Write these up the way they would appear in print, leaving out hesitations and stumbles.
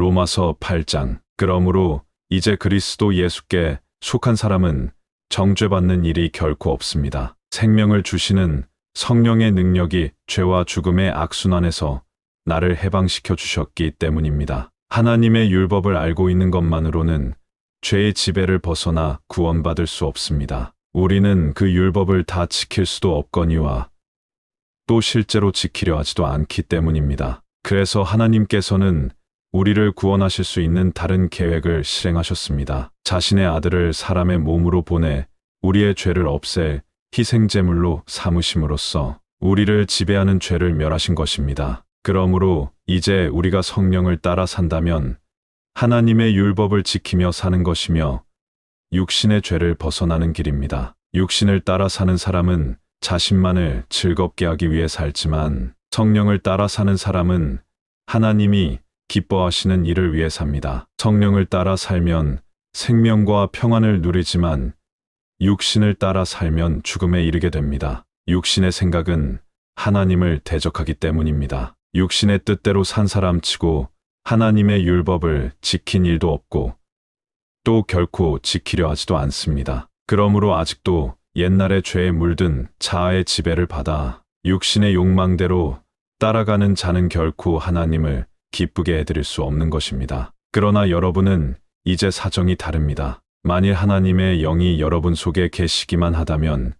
로마서 8장. 그러므로 이제 그리스도 예수께 속한 사람은 정죄받는 일이 결코 없습니다. 생명을 주시는 성령의 능력이 죄와 죽음의 악순환에서 나를 해방시켜 주셨기 때문입니다. 하나님의 율법을 알고 있는 것만으로는 죄의 지배를 벗어나 구원받을 수 없습니다. 우리는 그 율법을 다 지킬 수도 없거니와 또 실제로 지키려 하지도 않기 때문입니다. 그래서 하나님께서는 우리를 구원하실 수 있는 다른 계획을 실행하셨습니다. 자신의 아들을 사람의 몸으로 보내 우리의 죄를 없앨 희생제물로 삼으심으로써 우리를 지배하는 죄를 멸하신 것입니다. 그러므로 이제 우리가 성령을 따라 산다면 하나님의 율법을 지키며 사는 것이며 육신의 죄를 벗어나는 길입니다. 육신을 따라 사는 사람은 자신만을 즐겁게 하기 위해 살지만 성령을 따라 사는 사람은 하나님이 기뻐하시는 일을 위해 삽니다. 성령을 따라 살면 생명과 평안을 누리지만 육신을 따라 살면 죽음에 이르게 됩니다. 육신의 생각은 하나님을 대적하기 때문입니다. 육신의 뜻대로 산 사람치고 하나님의 율법을 지킨 일도 없고 또 결코 지키려 하지도 않습니다. 그러므로 아직도 옛날의 죄에 물든 자아의 지배를 받아 육신의 욕망대로 따라가는 자는 결코 하나님을 기쁘게 해드릴 수 없는 것입니다. 그러나 여러분은 이제 사정이 다릅니다. 만일 하나님의 영이 여러분 속에 계시기만 하다면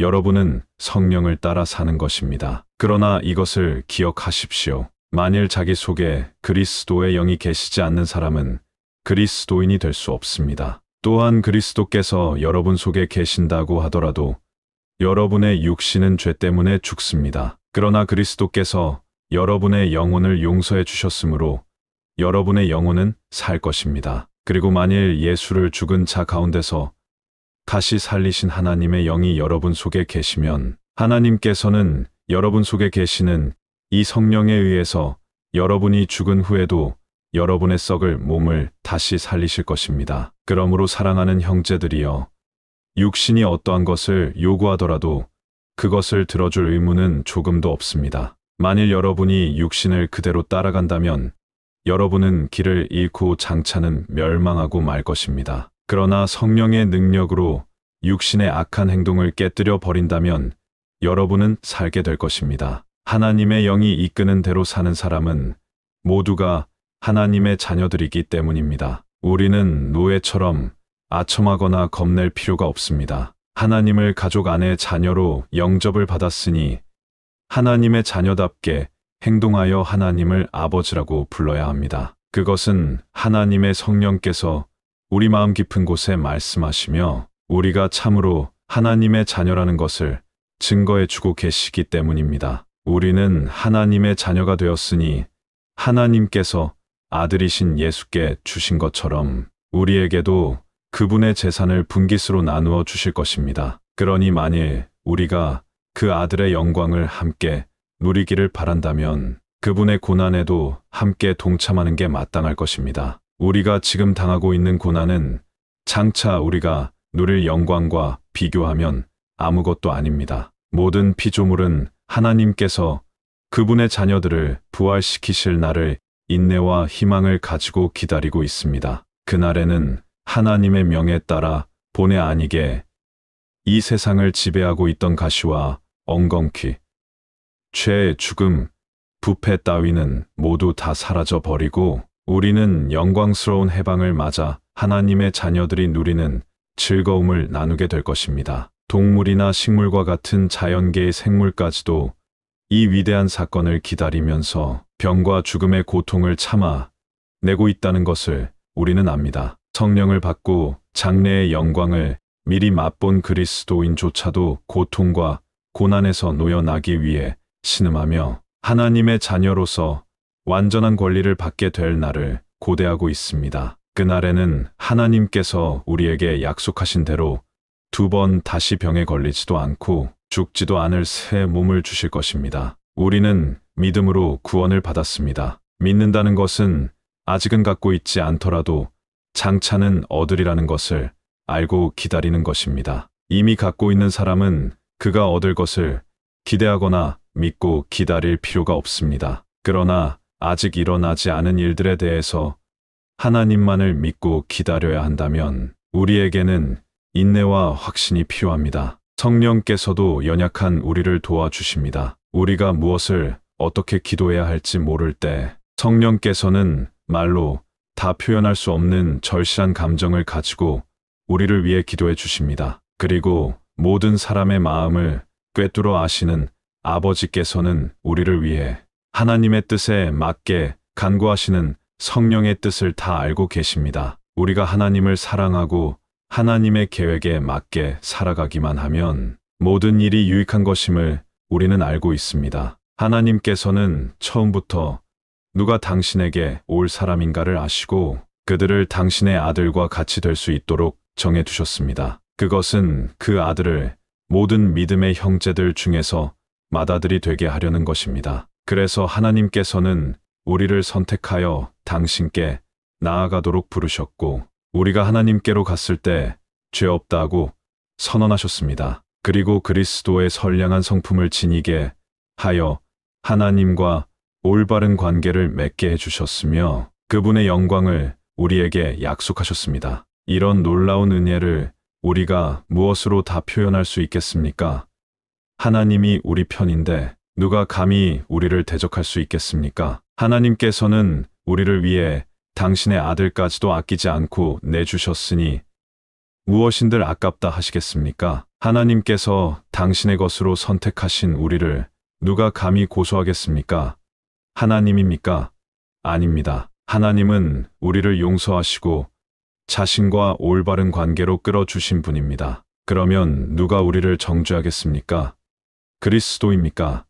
여러분은 성령을 따라 사는 것입니다. 그러나 이것을 기억하십시오. 만일 자기 속에 그리스도의 영이 계시지 않는 사람은 그리스도인이 될 수 없습니다. 또한 그리스도께서 여러분 속에 계신다고 하더라도 여러분의 육신은 죄 때문에 죽습니다. 그러나 그리스도께서 여러분의 영혼을 용서해 주셨으므로 여러분의 영혼은 살 것입니다. 그리고 만일 예수를 죽은 자 가운데서 다시 살리신 하나님의 영이 여러분 속에 계시면 하나님께서는 여러분 속에 계시는 이 성령에 의해서 여러분이 죽은 후에도 여러분의 썩을 몸을 다시 살리실 것입니다. 그러므로 사랑하는 형제들이여, 육신이 어떠한 것을 요구하더라도 그것을 들어줄 의무는 조금도 없습니다. 만일 여러분이 육신을 그대로 따라간다면 여러분은 길을 잃고 장차는 멸망하고 말 것입니다. 그러나 성령의 능력으로 육신의 악한 행동을 깨뜨려 버린다면 여러분은 살게 될 것입니다. 하나님의 영이 이끄는 대로 사는 사람은 모두가 하나님의 자녀들이기 때문입니다. 우리는 노예처럼 아첨하거나 겁낼 필요가 없습니다. 하나님을 가족 안의 자녀로 영접을 받았으니 하나님의 자녀답게 행동하여 하나님을 아버지라고 불러야 합니다. 그것은 하나님의 성령께서 우리 마음 깊은 곳에 말씀하시며 우리가 참으로 하나님의 자녀라는 것을 증거해 주고 계시기 때문입니다. 우리는 하나님의 자녀가 되었으니 하나님께서 아들이신 예수께 주신 것처럼 우리에게도 그분의 재산을 분깃으로 나누어 주실 것입니다. 그러니 만일 우리가 그 아들의 영광을 함께 누리기를 바란다면 그분의 고난에도 함께 동참하는 게 마땅할 것입니다. 우리가 지금 당하고 있는 고난은 장차 우리가 누릴 영광과 비교하면 아무것도 아닙니다. 모든 피조물은 하나님께서 그분의 자녀들을 부활시키실 날을 인내와 희망을 가지고 기다리고 있습니다. 그날에는 하나님의 명에 따라 본의 아니게 이 세상을 지배하고 있던 가시와 엉겅퀴, 죄, 죽음, 부패 따위는 모두 다 사라져 버리고 우리는 영광스러운 해방을 맞아 하나님의 자녀들이 누리는 즐거움을 나누게 될 것입니다. 동물이나 식물과 같은 자연계의 생물까지도 이 위대한 사건을 기다리면서 병과 죽음의 고통을 참아 내고 있다는 것을 우리는 압니다. 성령을 받고 장래의 영광을 미리 맛본 그리스도인조차도 고통과 고난에서 놓여나기 위해 신음하며 하나님의 자녀로서 완전한 권리를 받게 될 날을 고대하고 있습니다. 그날에는 하나님께서 우리에게 약속하신 대로 2번 다시 병에 걸리지도 않고 죽지도 않을 새 몸을 주실 것입니다. 우리는 믿음으로 구원을 받았습니다. 믿는다는 것은 아직은 갖고 있지 않더라도 장차는 얻으리라는 것을 알고 기다리는 것입니다. 이미 갖고 있는 사람은 그가 얻을 것을 기대하거나 믿고 기다릴 필요가 없습니다. 그러나 아직 일어나지 않은 일들에 대해서 하나님만을 믿고 기다려야 한다면 우리에게는 인내와 확신이 필요합니다. 성령께서도 연약한 우리를 도와주십니다. 우리가 무엇을 어떻게 기도해야 할지 모를 때 성령께서는 말로 다 표현할 수 없는 절실한 감정을 가지고 우리를 위해 기도해 주십니다. 그리고 모든 사람의 마음을 꿰뚫어 아시는 아버지께서는 우리를 위해 하나님의 뜻에 맞게 간구하시는 성령의 뜻을 다 알고 계십니다. 우리가 하나님을 사랑하고 하나님의 계획에 맞게 살아가기만 하면 모든 일이 유익한 것임을 우리는 알고 있습니다. 하나님께서는 처음부터 누가 당신에게 올 사람인가를 아시고 그들을 당신의 아들과 같이 될 수 있도록 정해두셨습니다. 그것은 그 아들을 모든 믿음의 형제들 중에서 맏아들이 되게 하려는 것입니다. 그래서 하나님께서는 우리를 선택하여 당신께 나아가도록 부르셨고 우리가 하나님께로 갔을 때 죄 없다고 선언하셨습니다. 그리고 그리스도의 선량한 성품을 지니게 하여 하나님과 올바른 관계를 맺게 해주셨으며 그분의 영광을 우리에게 약속하셨습니다. 이런 놀라운 은혜를 우리가 무엇으로 다 표현할 수 있겠습니까? 하나님이 우리 편인데 누가 감히 우리를 대적할 수 있겠습니까? 하나님께서는 우리를 위해 당신의 아들까지도 아끼지 않고 내주셨으니 무엇인들 아깝다 하시겠습니까? 하나님께서 당신의 것으로 선택하신 우리를 누가 감히 고소하겠습니까? 하나님입니까? 아닙니다. 하나님은 우리를 용서하시고 자신과 올바른 관계로 끌어주신 분입니다. 그러면 누가 우리를 정죄하겠습니까? 그리스도입니까?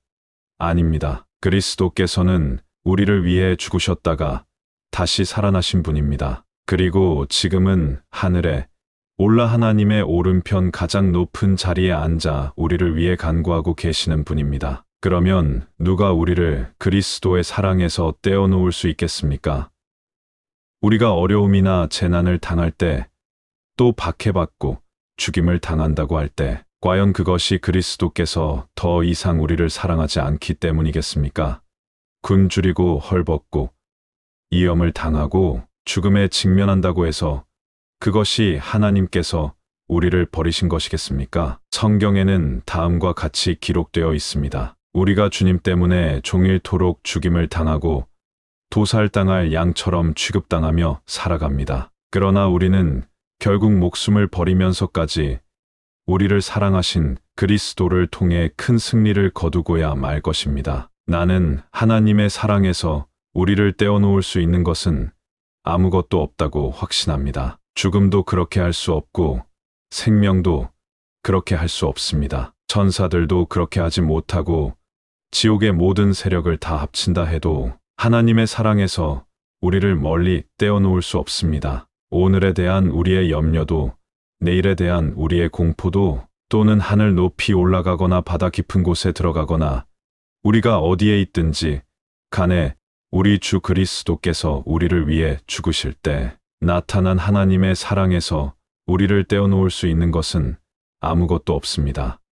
아닙니다. 그리스도께서는 우리를 위해 죽으셨다가 다시 살아나신 분입니다. 그리고 지금은 하늘에 올라 하나님의 오른편 가장 높은 자리에 앉아 우리를 위해 간구하고 계시는 분입니다. 그러면 누가 우리를 그리스도의 사랑에서 떼어놓을 수 있겠습니까? 우리가 어려움이나 재난을 당할 때, 또 박해받고 죽임을 당한다고 할 때, 과연 그것이 그리스도께서 더 이상 우리를 사랑하지 않기 때문이겠습니까? 굶주리고 헐벗고 위험을 당하고 죽음에 직면한다고 해서 그것이 하나님께서 우리를 버리신 것이겠습니까? 성경에는 다음과 같이 기록되어 있습니다. 우리가 주님 때문에 종일토록 죽임을 당하고 도살당할 양처럼 취급당하며 살아갑니다. 그러나 우리는 결국 목숨을 버리면서까지 우리를 사랑하신 그리스도를 통해 큰 승리를 거두고야 말 것입니다. 나는 하나님의 사랑에서 우리를 떼어놓을 수 있는 것은 아무것도 없다고 확신합니다. 죽음도 그렇게 할 수 없고 생명도 그렇게 할 수 없습니다. 천사들도 그렇게 하지 못하고 지옥의 모든 세력을 다 합친다 해도 하나님의 사랑에서 우리를 멀리 떼어놓을 수 없습니다. 오늘에 대한 우리의 염려도 내일에 대한 우리의 공포도 또는 하늘 높이 올라가거나 바다 깊은 곳에 들어가거나 우리가 어디에 있든지 간에 우리 주 그리스도께서 우리를 위해 죽으실 때 나타난 하나님의 사랑에서 우리를 떼어놓을 수 있는 것은 아무것도 없습니다.